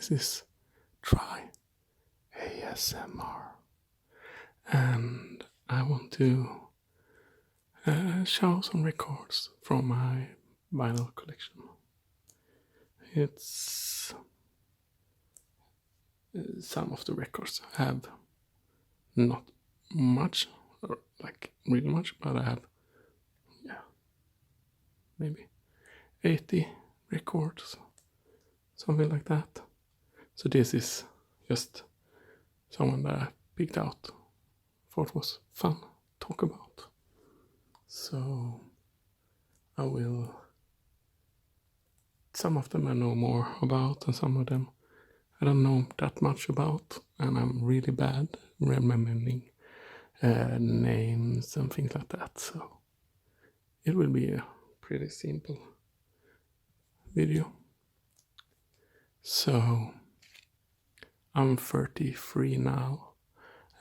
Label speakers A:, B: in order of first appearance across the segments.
A: This is Try ASMR. And I want to show some records from my vinyl collection. It's some of the records have not much, or like really much, but I have, maybe 80 records, something like that. So this is just someone that I picked out, thought was fun to talk about. So I will, some of them I know more about and some of them I don't know that much about, and I'm really bad remembering names and things like that, so it will be a pretty simple video. So I'm 33 now,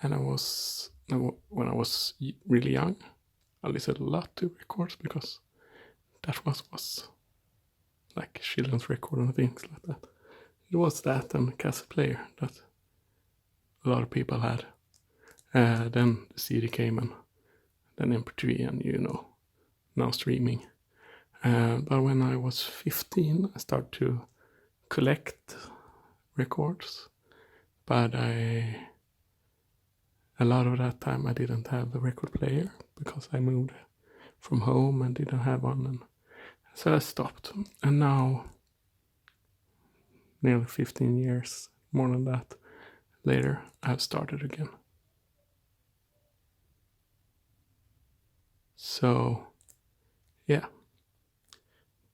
A: and when I was really young, I listened a lot to records because that was like children's record and things like that. It was that and cassette player that a lot of people had. Then the CD came and then MP3 and now streaming. But when I was 15, I started to collect records. But a lot of that time I didn't have a record player because I moved from home and didn't have one. And so I stopped. And now, nearly 15 years, more than that, later, I've started again. So, yeah.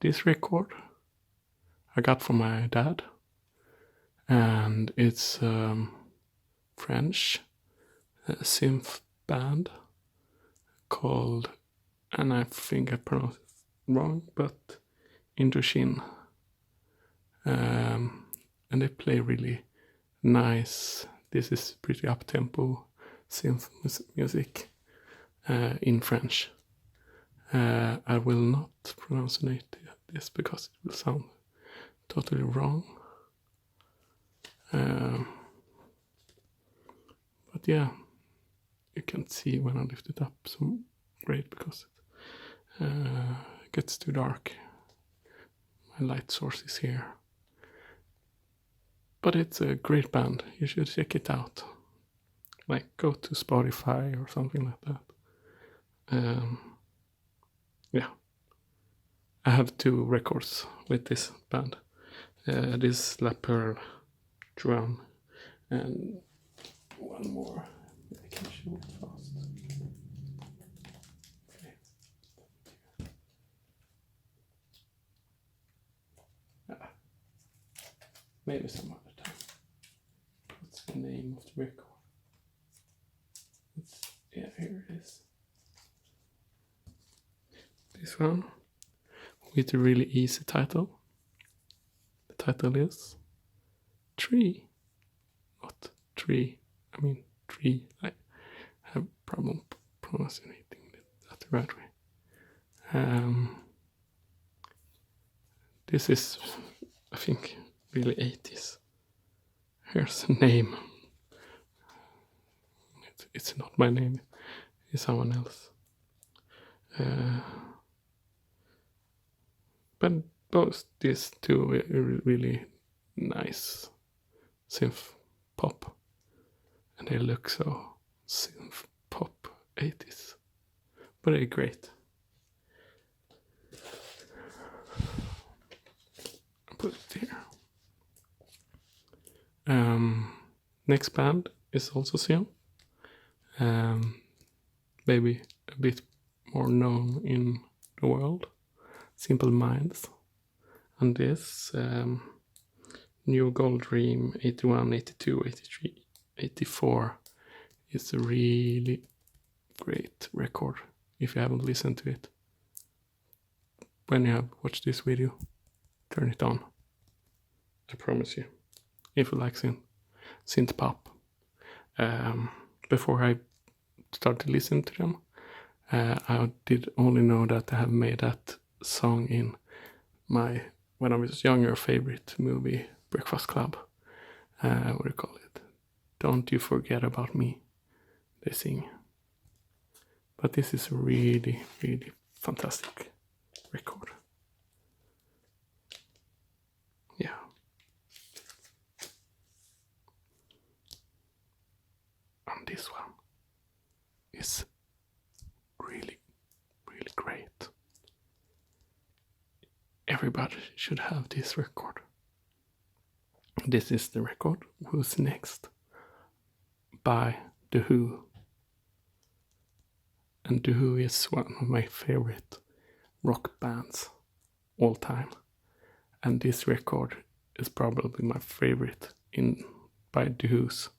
A: This record I got from my dad. And it's French synth band called, and I think I pronounced it wrong, but Indochine. And they play really nice. This is pretty up-tempo synth music in French. I will not pronounce this because it will sound totally wrong. But yeah, you can see when I lift it up so great because it gets too dark. My light source is here. But it's a great band. You should check it out. Like go to Spotify or something like that. Yeah. I have 2 records with this band. This La Pearl drum and one more. I can show it fast. Okay. Maybe some other time. What's the name of the record? Here it is. This one with a really easy title. The title is Tree. Not tree. I mean tree. I have problem pronouncing that the right way. This is, I think, really 80s. Here's the name. It's not my name. It's someone else. But both these 2 are really nice synth pop, and they look so synth pop 80s, but they're great. I'll put it here. Next band is also synth. Maybe a bit more known in the world. Simple Minds. And this New Gold Dream 81, 82, 83, 84 is a really great record if you haven't listened to it. When you have watched this video, turn it on. I promise you. If you like synth-pop. Before I started listening to them, I did only know that I have made that song in my, when I was younger, favorite movie, Breakfast Club. what do you call it? Don't You Forget About Me, they sing. But this is a really, really fantastic record. Yeah. And this one is really, really great. Everybody should have this record. This is the record, Who's Next, by The Who. And The Who is one of my favorite rock bands all time. And this record is probably my favorite by The Who's.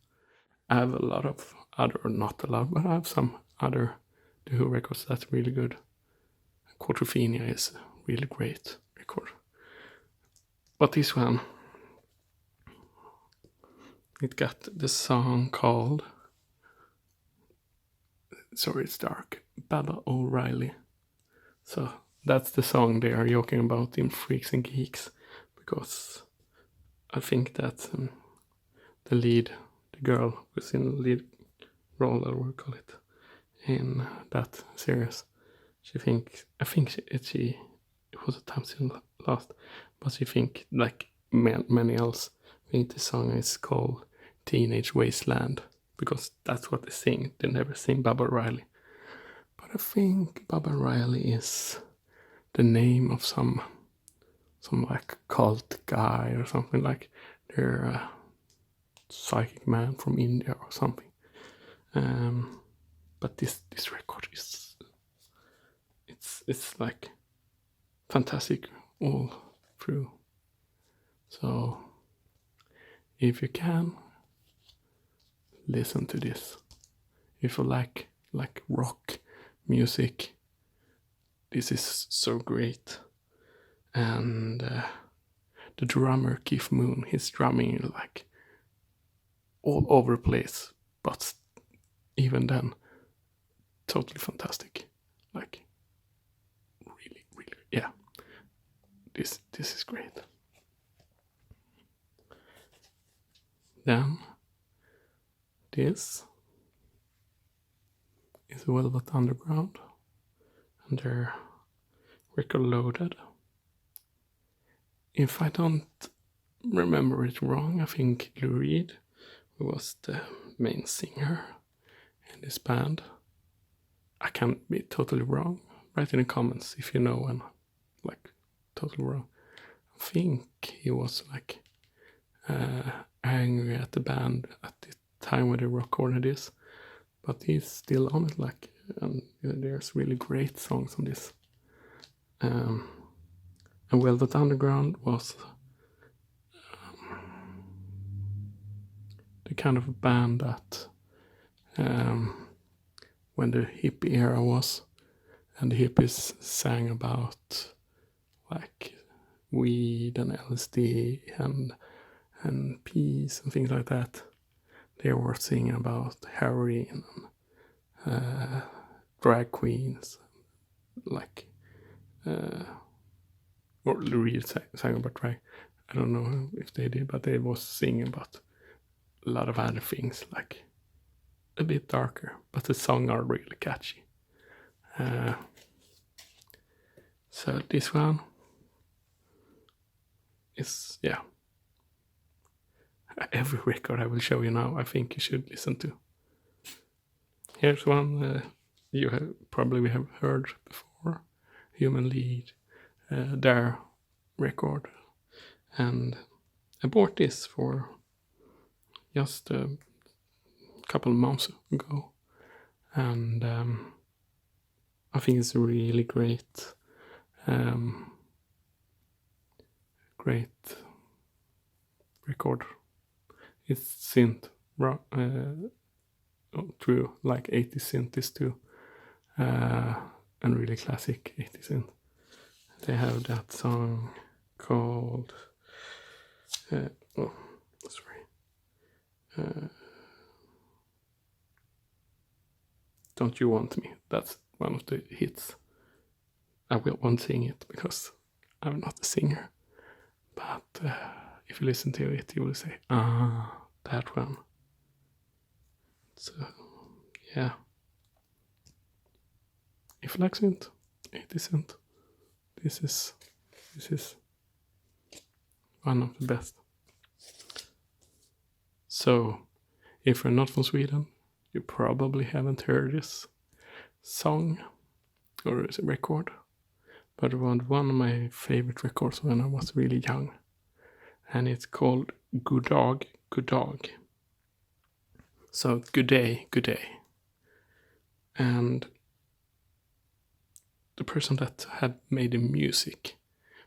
A: I have a lot of other, not a lot, but I have some other The Who records that's really good. Quadrophenia is a really great record. But this one, it got the song called, sorry it's dark, Baba O'Reilly. So that's the song they are joking about in Freaks and Geeks, because I think that the lead, the girl who's in the lead role, or what we call it, in that series, I think she it was a time since last, but she think, like many else, think the song is called Teenage Wasteland, because that's what they sing. They never sing Baba O'Reilly. But I think Baba O'Reilly is the name of some like cult guy or something, like they're a psychic man from India or something. But this record is it's like fantastic all through. So if you can, listen to this. If you like rock music, this is so great. And the drummer Keith Moon, he's drumming like all over the place, but even then, totally fantastic. Like really, really, yeah. This is great. Then this is Velvet Underground, and they're record loaded. If I don't remember it wrong, I think Lou Reed, who was the main singer in this band. I can be totally wrong. Write in the comments if you know and like totally wrong. I think he was like angry at the band at the time when they recorded this, but he's still on it. Like, and there's really great songs on this. And Velvet Underground was the kind of band that when the hippie era was, and the hippies sang about like weed and LSD and peace and things like that, they were singing about heroin and drag queens, like or Lou Reed sang about drag. I don't know if they did, but they was singing about a lot of other things, like a bit darker, but the songs are really catchy. So this one is, yeah, every record I will show you now, I think you should listen to. Here's one you probably have heard before, Human Lead, their record. And I bought this for just a couple of months ago, and I think it's a really great record. It's synth rock, true, like 80 synth is too, and really classic 80 synth. They have that song called Don't You Want Me. That's one of the hits. I won't sing it because I'm not a singer, but if you listen to it, you will say, that one. So, yeah. If you like synth, it isn't. This is one of the best. So, if you're not from Sweden, you probably haven't heard this song or record. But it was one of my favorite records when I was really young. And it's called Goda, Goda. So, good day, good day. And the person that had made the music,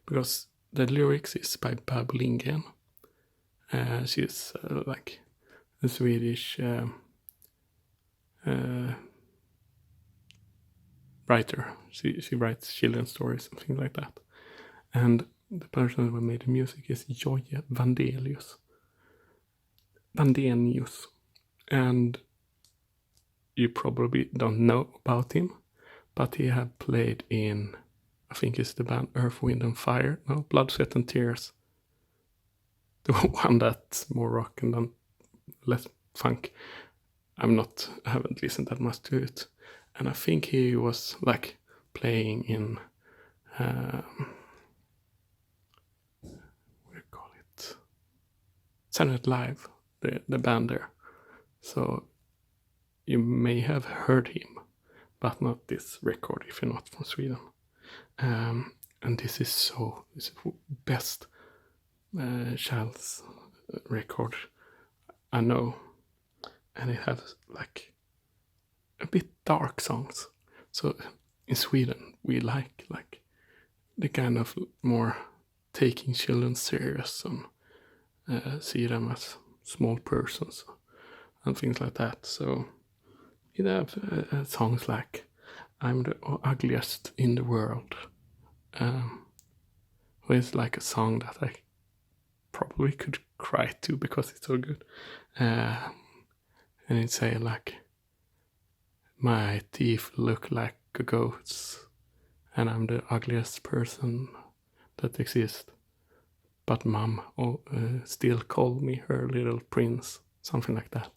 A: because the lyrics is by Bab Lindgren. She's like a Swedish writer. She writes children's stories and things like that. And the person who made the music is Jojje Wadenius. And you probably don't know about him, but he had played in, I think it's the band Earth, Wind and Fire. No, Blood, Sweat and Tears. The one that's more rock and then less funk. I haven't listened that much to it. And I think he was like playing in, what do you call it? Saturday Night Live, the band there. So you may have heard him, but not this record if you're not from Sweden. And this is the best Charles record I know. And it has like a bit dark songs. So in Sweden we like the kind of more taking children serious and see them as small persons and things like that. So you have songs like I'm the ugliest in the world, which is like a song that I probably could cry to because it's so good. And it say like, my teeth look like a goat's, and I'm the ugliest person that exists. But mom still called me her little prince, something like that.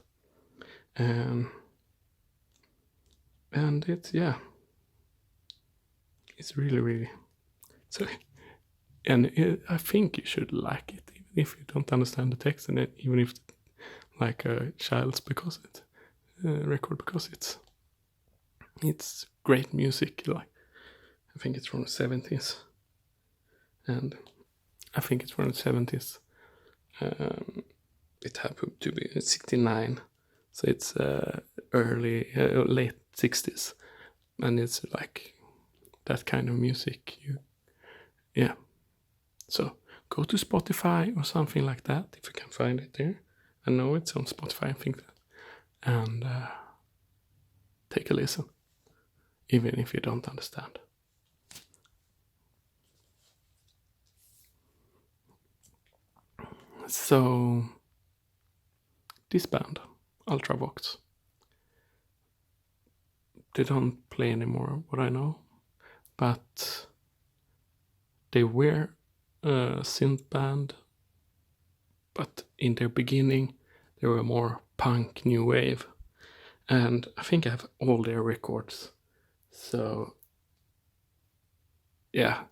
A: And it's it's really, really so. And I think you should like it, even if you don't understand the text, and even if like a child's record, because it's great music. Like I think it's from the 70s, and I think it's from the 70s. It happened to be 69, so it's late 60s, and it's like that kind of music. So go to Spotify or something like that if you can find it there. I know it's on Spotify, I think that, and take a listen, even if you don't understand. So this band, Ultravox, they don't play anymore, what I know, but they were a synth band, but in their beginning they were more punk, new wave, and I think I have all their records. So yeah,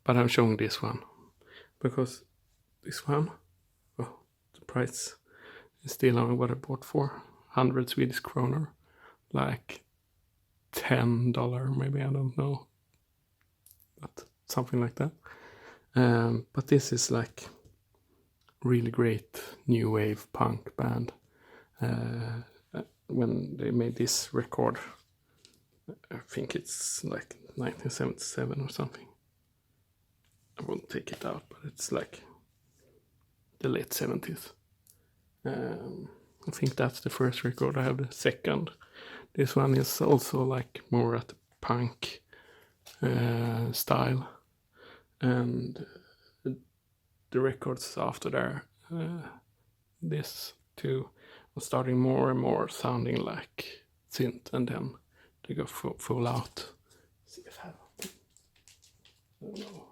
A: but I'm showing this one because this one, the price is still on what I bought for, 100 Swedish kroner, like $10 maybe, I don't know, but something like that. But this is like really great new wave punk band. When they made this record, I think it's like 1977 or something. I won't take it out, but it's like the late 70s. I think that's the first record. I have the second. This one is also like more at the punk style, and the records after there, this too, was starting more and more sounding like synth, and then they go full out. Let's see if I have, I don't know.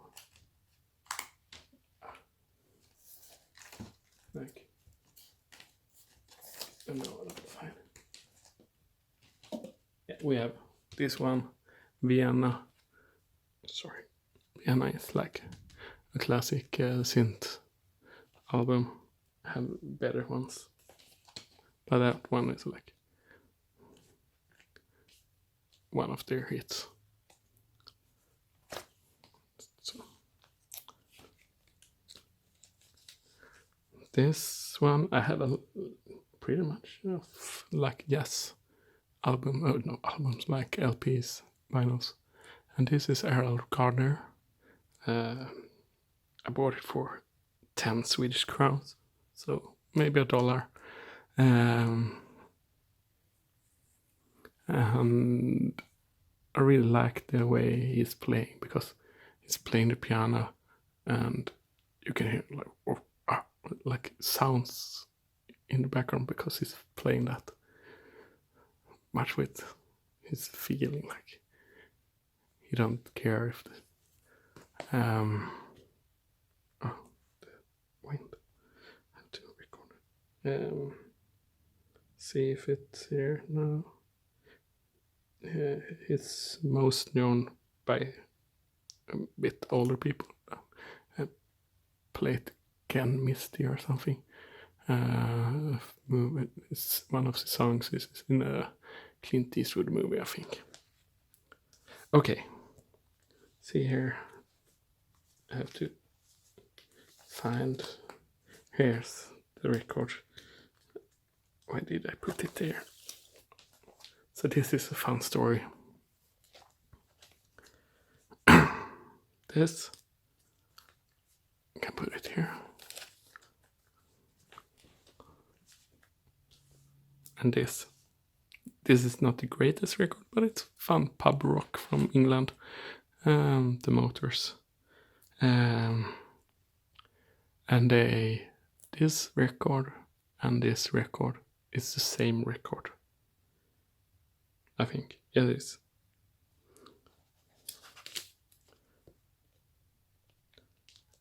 A: don't know what I'll find. Yeah, we have this one, Vienna. Sorry, Vienna is like a classic synth album. Have better ones, but that one is like one of their hits. So this one I have a pretty much like jazz album, no albums, like LPs, vinyls, and this is Erroll Garner. I bought it for 10 Swedish crowns, so maybe $1. And I really like the way he's playing, because he's playing the piano and you can hear like sounds in the background because he's playing that much with his feeling, like he don't care if the wind. I have to record it. See if it's here now. It's most known by a bit older people. Play it Ken Misty or something. It's one of the songs is in a Clint Eastwood movie, I think. Okay, see here. I have to find. Here's the record. Why did I put it there? So this is a fun story. This, I can put it here. And this is not the greatest record, but it's fun pub rock from England. The Motors. And this record and this record is the same record. I think. Yeah, it is.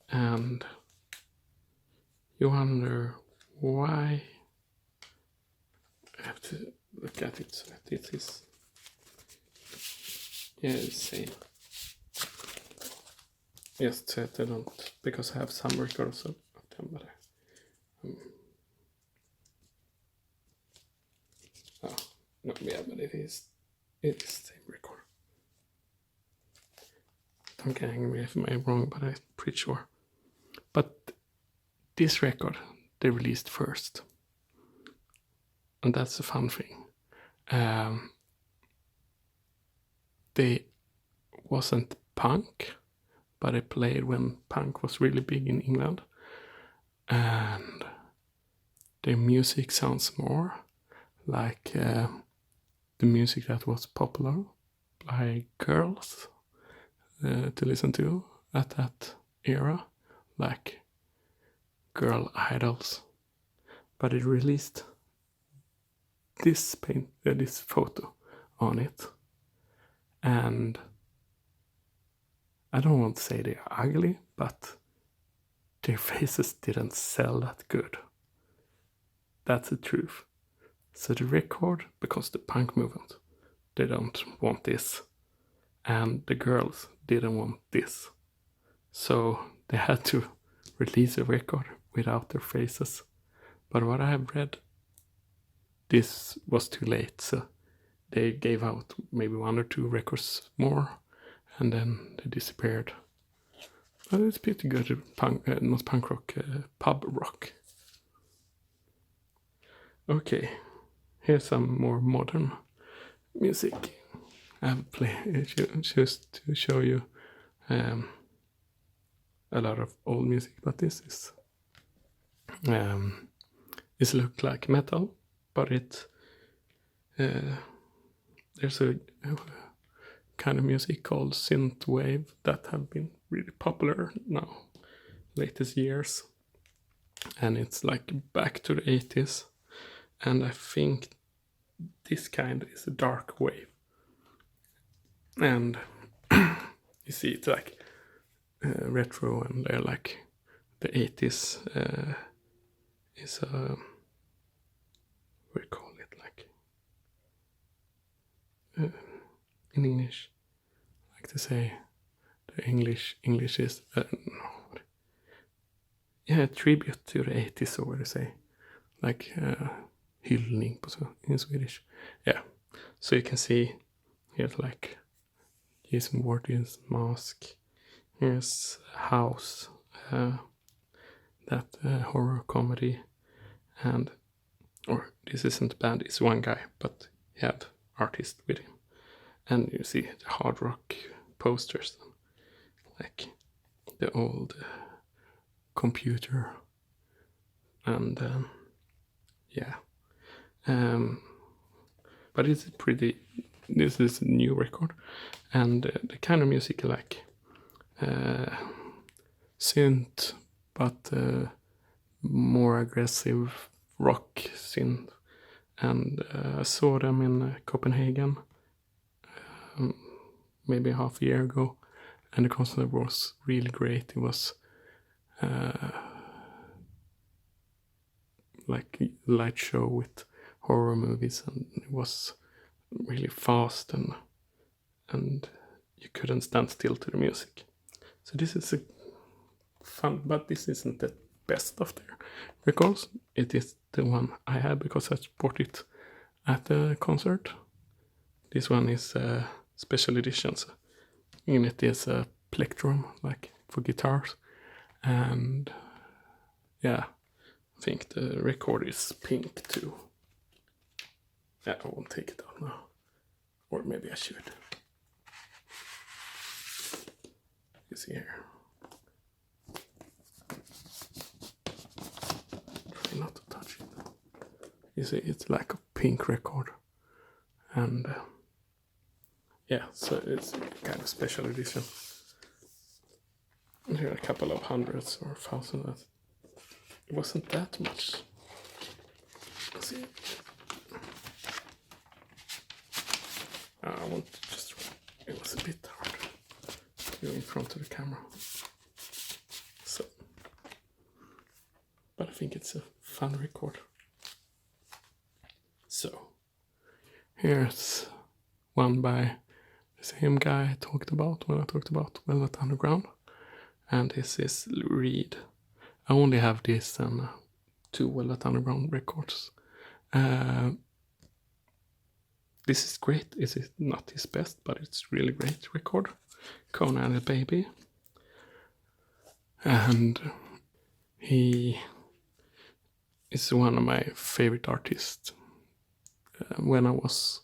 A: And you wonder why. I have to look at it so that it is. Yeah, it's the same. Yes, I don't, because I have some records of them, but no, yeah, but it is the same record. Don't get angry if I'm wrong, but I'm pretty sure. But this record they released first, and that's the fun thing. They wasn't punk, but I played when punk was really big in England, and their music sounds more like the music that was popular by girls to listen to at that era, like girl idols. But it released this photo on it, and I don't want to say they're ugly, but their faces didn't sell that good. That's the truth. So the record, because the punk movement, they don't want this, and the girls didn't want this. So they had to release a record without their faces. But what I have read, this was too late, so they gave out maybe 1 or 2 records more, and then they disappeared. But it's pretty good punk, not punk rock, pub rock. Okay, here's some more modern music. I have just to show you a lot of old music, but this is it looks like metal, but it there's a kind of music called synth wave that have been really popular now latest years, and it's like back to the 80s, and I think this kind is a dark wave, and you see it's like retro, and they're like the 80s is in English. I like to say the English is tribute to the 80s, so what do you say? Like hyllning in Swedish. Yeah, so you can see here's like Jason Voorhees mask. Here's House, that horror comedy, or this isn't a band, it's one guy, but he had artists with him. And you see the hard rock posters, like the old computer, and but it's this is a new record, and the kind of music like synth, but more aggressive rock synth. And I saw them in Copenhagen maybe half a year ago, and the concert was really great. It was like a light show with horror movies, and it was really fast, and you couldn't stand still to the music. So this is a fun, but this isn't the best of their records. It is the one I had because I bought it at the concert. This one is a special edition. So in it is a plectrum, like for guitars, and yeah, I think the record is pink too. Yeah, I won't take it out now, or maybe I should. You see here. Try not to touch it. You see, it's like a pink record, and yeah, so it's kind of special edition. Here are a couple of hundreds or thousands. It wasn't that much. Let's see. I want to just. It was a bit hard to go in front of the camera. So, but I think it's a fun record. So, here's one by the same guy I talked about when I talked about Velvet Underground, and this is Reed. I only have this and 2 Velvet Underground records. This is great. This is not his best, but it's really great record. Coney and the Baby. And he is one of my favorite artists. When I was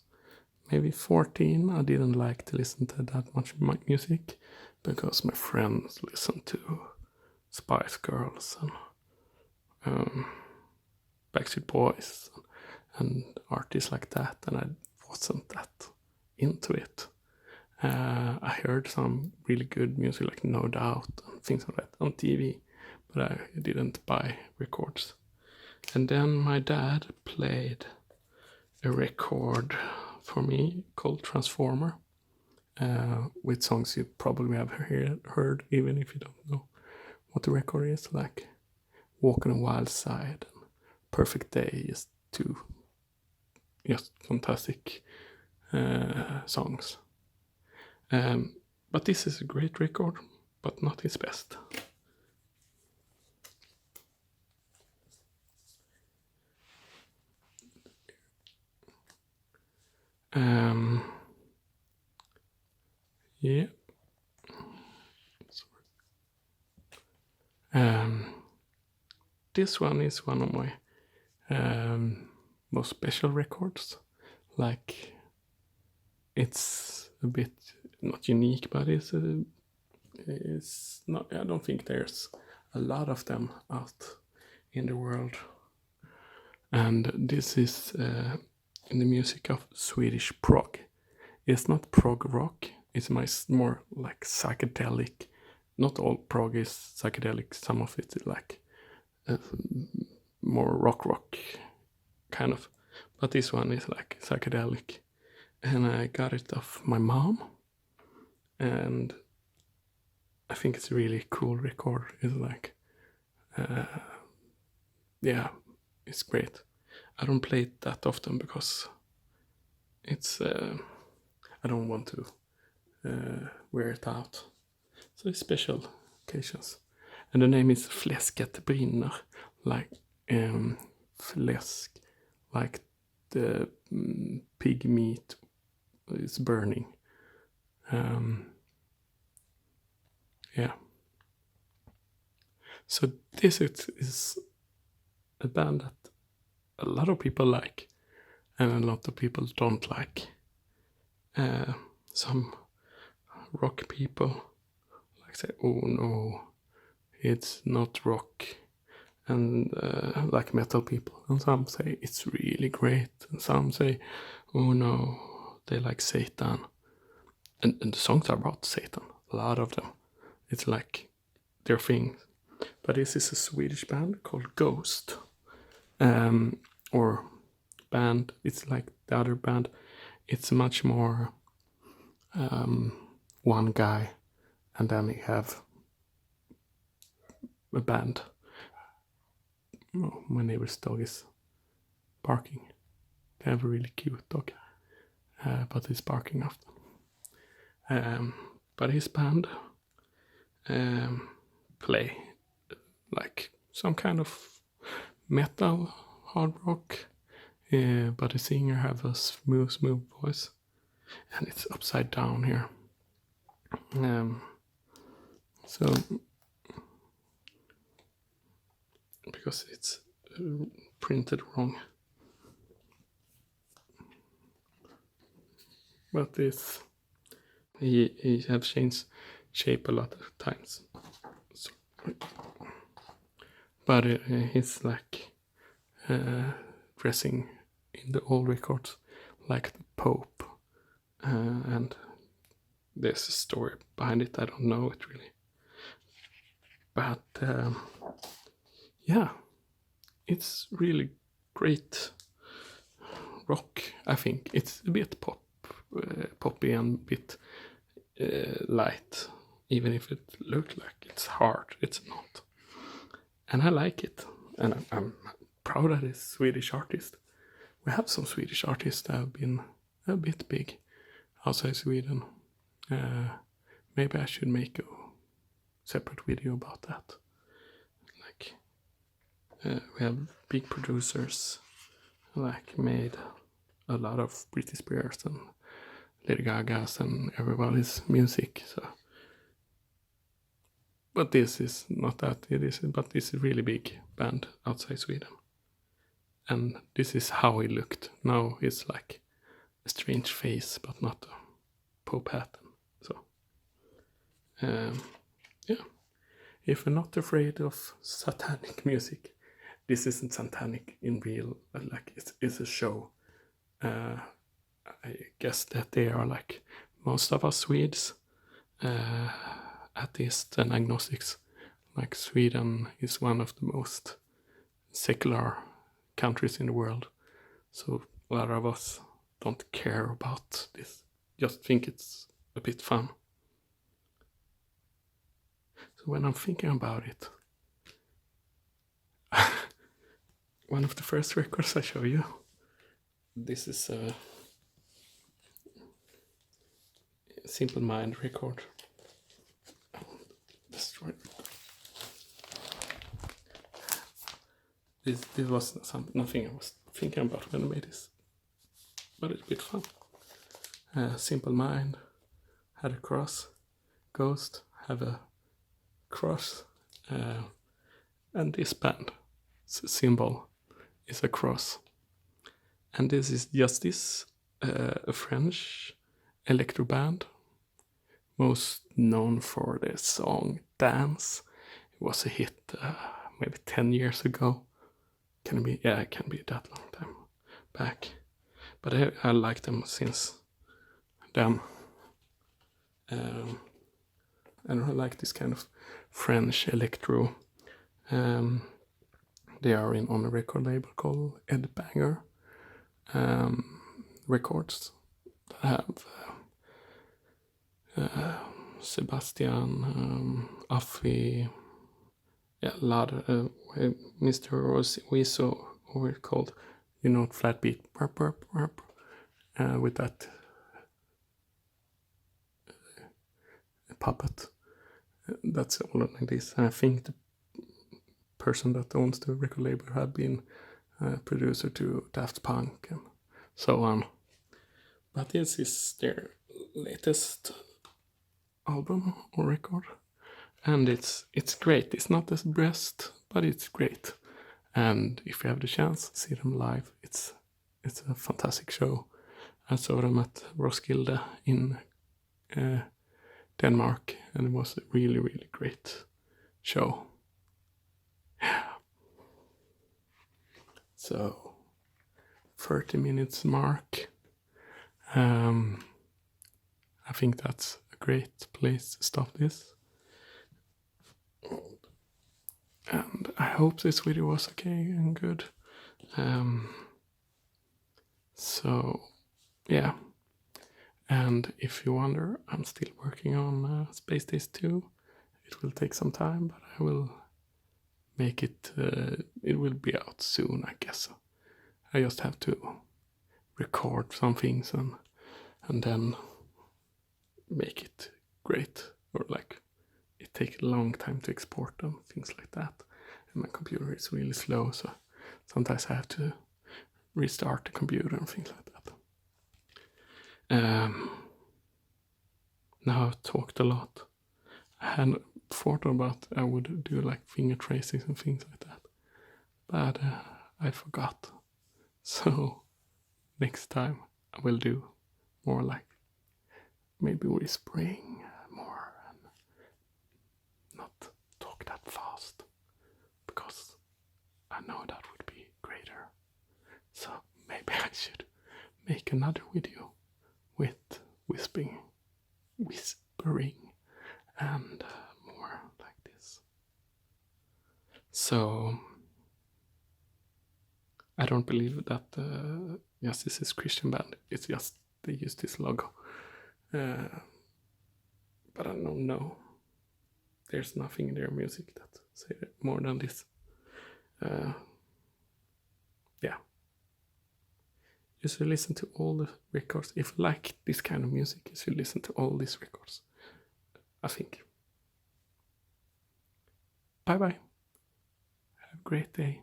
A: maybe 14, I didn't like to listen to that much music because my friends listened to Spice Girls and Backstreet Boys and artists like that, and I wasn't that into it. I heard some really good music like No Doubt and things like that on TV, but I didn't buy records. And then my dad played a record for me called Transformer, with songs you probably have heard even if you don't know what the record is, like Walk on the Wild Side and Perfect Day, is 2 just fantastic songs. But this is a great record, but not his best. Yeah. This one is one of my most special records. Like, it's a bit not unique, but it's not. I don't think there's a lot of them out in the world. And this is in the music of Swedish prog. It's not prog rock. It's more like psychedelic. Not all prog is psychedelic. Some of it is like more rock kind of. But this one is like psychedelic. And I got it off my mom. And I think it's a really cool record. It's like, yeah, it's great. I don't play it that often because it's, I don't want to wear it out. So it's special occasions. And the name is Fläsket brinner, like fläsk, like the pig meat is burning. Yeah. So this is a band that a lot of people like, and a lot of people don't like. Some rock people like say, "Oh no, it's not rock," and like metal people, and some say it's really great, and some say, "Oh no, they like Satan," and the songs are about Satan. A lot of them, it's like their thing. But this is a Swedish band called Ghost, or band. It's like the other band. It's much more one guy, and then you have a band. Oh, my neighbor's dog is barking. They have a really cute dog, but he's barking often. But his band play like some kind of metal, hard rock, but the singer have a smooth voice, and it's upside down here. So because it's printed wrong, but this he have changed shape a lot of times. So, but he's like dressing in the old records like the Pope, and there's a story behind it. I don't know it really, but yeah, it's really great rock. I think it's a bit poppy and a bit light, even if it looks like it's hard. It's not, and I like it, and I'm proud of this Swedish artist. We have some Swedish artists that have been a bit big outside Sweden. Maybe I should make a separate video about that. Like we have big producers like made a lot of Britney Spears and Lady Gaga's and everybody's music. So, but this is not that. But this is a really big band outside Sweden, and this is how he looked. Now he's like a strange face, but not a Pope hat. So, yeah. If you're not afraid of satanic music, this isn't satanic in real. Like it's a show. I guess that they are like most of us Swedes, atheists and agnostics. Like Sweden is one of the most secular countries in the world, so a lot of us don't care about this. Just think it's a bit fun. So when I'm thinking about it, one of the first records I show you, this is a Simple Mind record. Destroy. This was nothing I was thinking about when I made this, but it's a bit fun. Simple Mind had a cross, Ghost have a cross, and this band symbol is a cross. And this is Justice, a French electro band, most known for their song Dance. It was a hit maybe 10 years ago. Can it be? Yeah, it can be that long time back. But I like them since then. And I like this kind of French electro. They are on a record label called Ed Banger Records. That have Sebastian, Affy, yeah, a lot of Mr. Wiso, or it's called, flat beat, with that puppet. That's all like this. And I think the person that owns the record label had been producer to Daft Punk and so on. But this is their latest album or record, and it's great. It's not the best, but it's great. And if you have the chance, see them live. It's a fantastic show. I saw them at Roskilde in Denmark, and it was a really, really great show. So, 30 minutes mark. I think that's a great place to stop this. And I hope this video was okay and good. So, yeah. And if you wonder, I'm still working on Space Days 2. It will take some time, but I will make it, it will be out soon, I guess. I just have to record some things and then make it great, or like it takes a long time to export them, things like that. And my computer is really slow, so sometimes I have to restart the computer and things like that. Now I've talked a lot. I had thought about I would do like finger tracings and things like that, but I forgot. So next time I will do more like maybe whispering more and not talk that fast, because I know that would be greater. So maybe I should make another video with whispering and more like this. So I don't believe that Justice is Christian band. It's just they use this logo. But I don't know. There's nothing in their music that say more than this. Yeah. You should listen to all the records. If you like this kind of music, you should listen to all these records, I think. Bye bye. Have a great day.